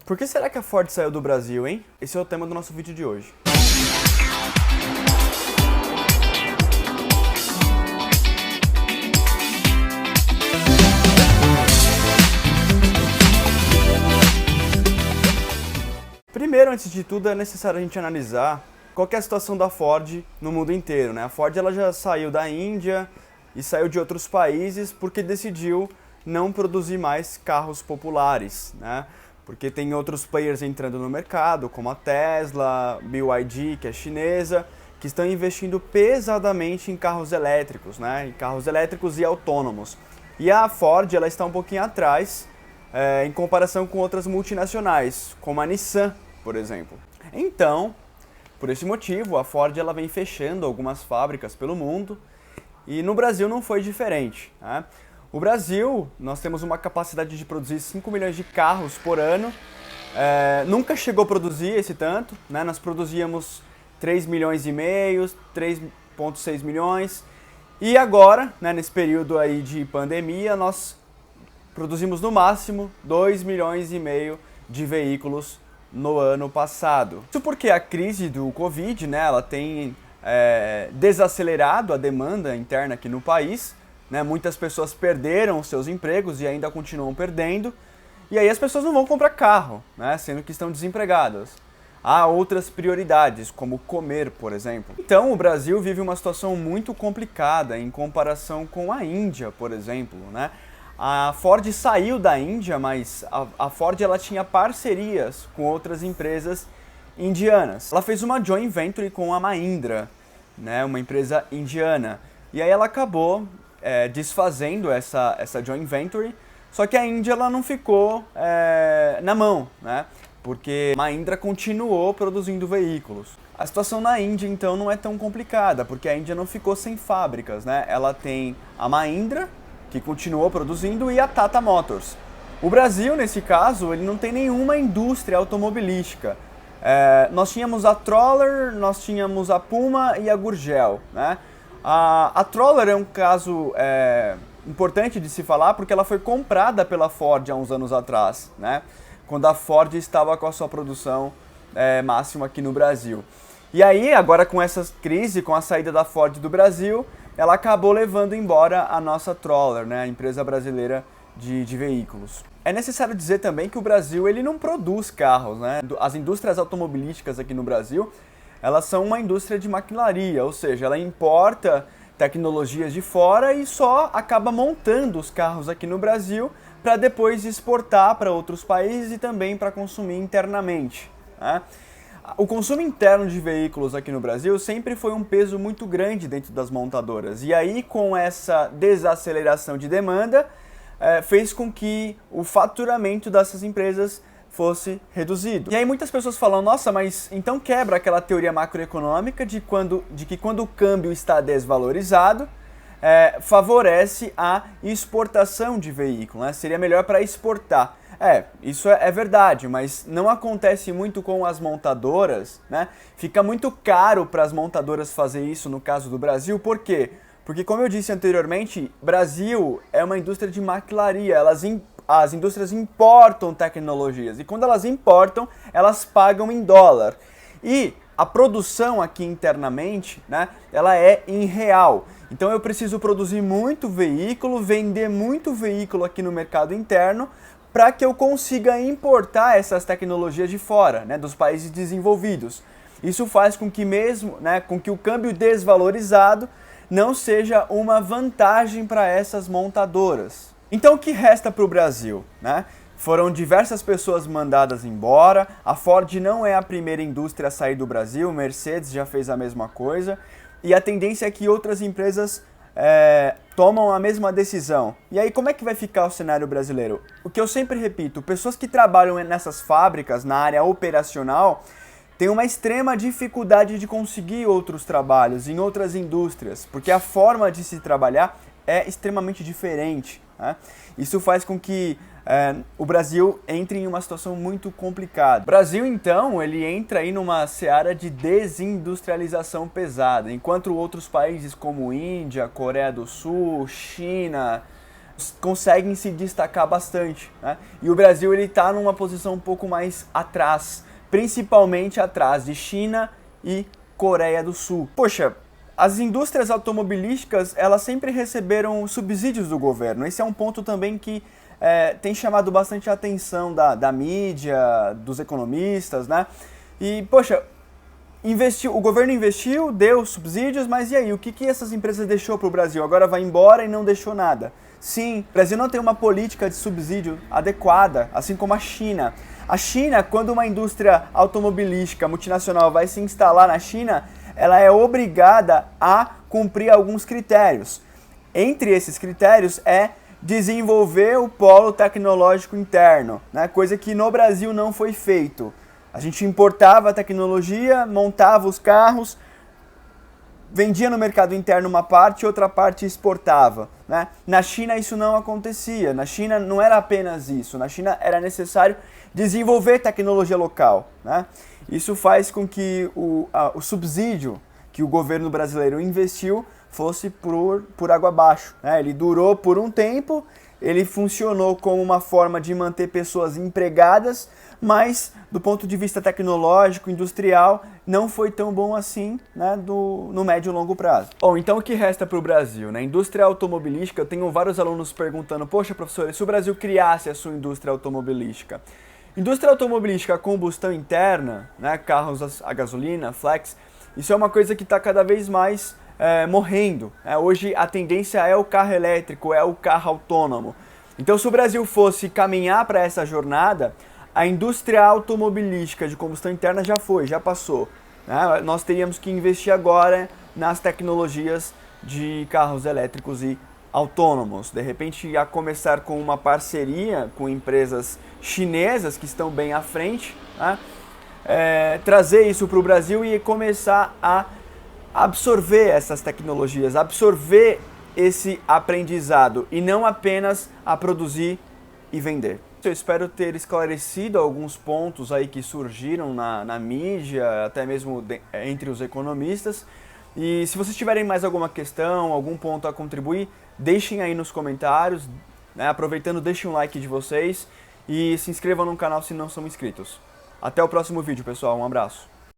Por que será que a Ford saiu do Brasil, hein? Esse é o tema do nosso vídeo de hoje. Primeiro, antes de tudo, é necessário a gente analisar qual que é a situação da Ford no mundo inteiro, né? A Ford ela já saiu da Índia e saiu de outros países porque decidiu não produzir mais carros populares, né? Porque tem outros players entrando no mercado, como a Tesla, BYD, que é chinesa, que estão investindo pesadamente em carros elétricos, né? Em carros elétricos e autônomos. E a Ford ela está um pouquinho atrás em comparação com outras multinacionais, como a Nissan, por exemplo. Então, por esse motivo, a Ford ela vem fechando algumas fábricas pelo mundo e no Brasil não foi diferente, né? O Brasil, nós temos uma capacidade de produzir 5 milhões de carros por ano, nunca chegou a produzir esse tanto, né? Nós produzíamos 3 milhões e meio, 3,6 milhões e agora, né, nesse período aí de pandemia, nós produzimos no máximo 2 milhões e meio de veículos no ano passado. Isso porque a crise do Covid, né, ela tem desacelerado a demanda interna aqui no país, né? Muitas pessoas perderam os seus empregos e ainda continuam perdendo, e aí as pessoas não vão comprar carro, né? Sendo que estão desempregadas. Há outras prioridades, como comer, por exemplo. Então o Brasil vive uma situação muito complicada em comparação com a Índia, por exemplo, né? A Ford saiu da Índia, mas a Ford ela tinha parcerias com outras empresas indianas. Ela fez uma joint venture com a Mahindra, né, uma empresa indiana. E aí ela acabou desfazendo essa joint venture, só que a Índia ela não ficou na mão, né, porque a Mahindra continuou produzindo veículos. A situação na Índia, então, não é tão complicada, porque a Índia não ficou sem fábricas, né? Ela tem a Mahindra, que continuou produzindo, e a Tata Motors. O Brasil, nesse caso, ele não tem nenhuma indústria automobilística. Nós tínhamos a Troller, nós tínhamos a Puma e a Gurgel, né? A Troller é um caso importante de se falar porque ela foi comprada pela Ford há uns anos atrás, né? Quando a Ford estava com a sua produção máxima aqui no Brasil. E aí, agora com essa crise, com a saída da Ford do Brasil, ela acabou levando embora a nossa Troller, né, a empresa brasileira de veículos. É necessário dizer também que o Brasil ele não produz carros, né? As indústrias automobilísticas aqui no Brasil, elas são uma indústria de maquinaria, ou seja, ela importa tecnologias de fora e só acaba montando os carros aqui no Brasil para depois exportar para outros países e também para consumir internamente, né? O consumo interno de veículos aqui no Brasil sempre foi um peso muito grande dentro das montadoras. E aí, com essa desaceleração de demanda, fez com que o faturamento dessas empresas fosse reduzido. E aí muitas pessoas falam, nossa, mas então quebra aquela teoria macroeconômica de que quando o câmbio está desvalorizado, favorece a exportação de veículo, né? Seria melhor para exportar. Isso é verdade, mas não acontece muito com as montadoras, né? Fica muito caro para as montadoras fazer isso no caso do Brasil, por quê? Porque, como eu disse anteriormente, Brasil é uma indústria de maquilaria, as indústrias importam tecnologias, e quando elas importam, elas pagam em dólar. E a produção aqui internamente, né, ela é em real. Então eu preciso produzir muito veículo, vender muito veículo aqui no mercado interno, para que eu consiga importar essas tecnologias de fora, né, dos países desenvolvidos. Isso faz com que com que o câmbio desvalorizado não seja uma vantagem para essas montadoras. Então o que resta para o Brasil, né? Foram diversas pessoas mandadas embora, a Ford não é a primeira indústria a sair do Brasil, Mercedes já fez a mesma coisa, e a tendência é que outras empresas tomam a mesma decisão. E aí como é que vai ficar o cenário brasileiro? O que eu sempre repito, pessoas que trabalham nessas fábricas, na área operacional, têm uma extrema dificuldade de conseguir outros trabalhos em outras indústrias, porque a forma de se trabalhar é extremamente diferente, né? Isso faz com que o Brasil entre em uma situação muito complicada. O Brasil, então, ele entra aí numa seara de desindustrialização pesada, enquanto outros países como Índia, Coreia do Sul, China, conseguem se destacar bastante, né? E o Brasil ele está numa posição um pouco mais atrás, principalmente atrás de China e Coreia do Sul. Poxa, as indústrias automobilísticas elas sempre receberam subsídios do governo. Esse é um ponto também que tem chamado bastante a atenção da mídia, dos economistas, né? E, poxa, o governo investiu, deu subsídios, mas e aí? O que essas empresas deixou para o Brasil? Agora vai embora e não deixou nada. Sim, o Brasil não tem uma política de subsídio adequada, assim como a China. A China, quando uma indústria automobilística multinacional vai se instalar na China, ela é obrigada a cumprir alguns critérios. Entre esses critérios é desenvolver o polo tecnológico interno, né? Coisa que no Brasil não foi feito. A gente importava a tecnologia, montava os carros, vendia no mercado interno uma parte e outra parte exportava, né? Na China isso não acontecia, na China não era apenas isso, na China era necessário desenvolver tecnologia local, né? Isso faz com que o subsídio que o governo brasileiro investiu fosse por água abaixo, né? Ele durou por um tempo, ele funcionou como uma forma de manter pessoas empregadas, mas do ponto de vista tecnológico, industrial, não foi tão bom assim, né, no médio e longo prazo. Bom, então o que resta para o Brasil? Na indústria automobilística, eu tenho vários alunos perguntando, poxa professor, e se o Brasil criasse a sua indústria automobilística? Indústria automobilística a combustão interna, né, carros a gasolina, flex, isso é uma coisa que está cada vez mais morrendo. Hoje a tendência é o carro elétrico, é o carro autônomo. Então se o Brasil fosse caminhar para essa jornada, a indústria automobilística de combustão interna já passou, né? Nós teríamos que investir agora nas tecnologias de carros elétricos e autônomos. De repente, a começar com uma parceria com empresas chinesas que estão bem à frente, né? Trazer isso para o Brasil e começar a absorver essas tecnologias, absorver esse aprendizado e não apenas a produzir e vender. Eu espero ter esclarecido alguns pontos aí que surgiram na mídia, até mesmo entre os economistas. E se vocês tiverem mais alguma questão, algum ponto a contribuir, deixem aí nos comentários, né? Aproveitando, deixem um like de vocês e se inscrevam no canal se não são inscritos. Até o próximo vídeo, pessoal. Um abraço.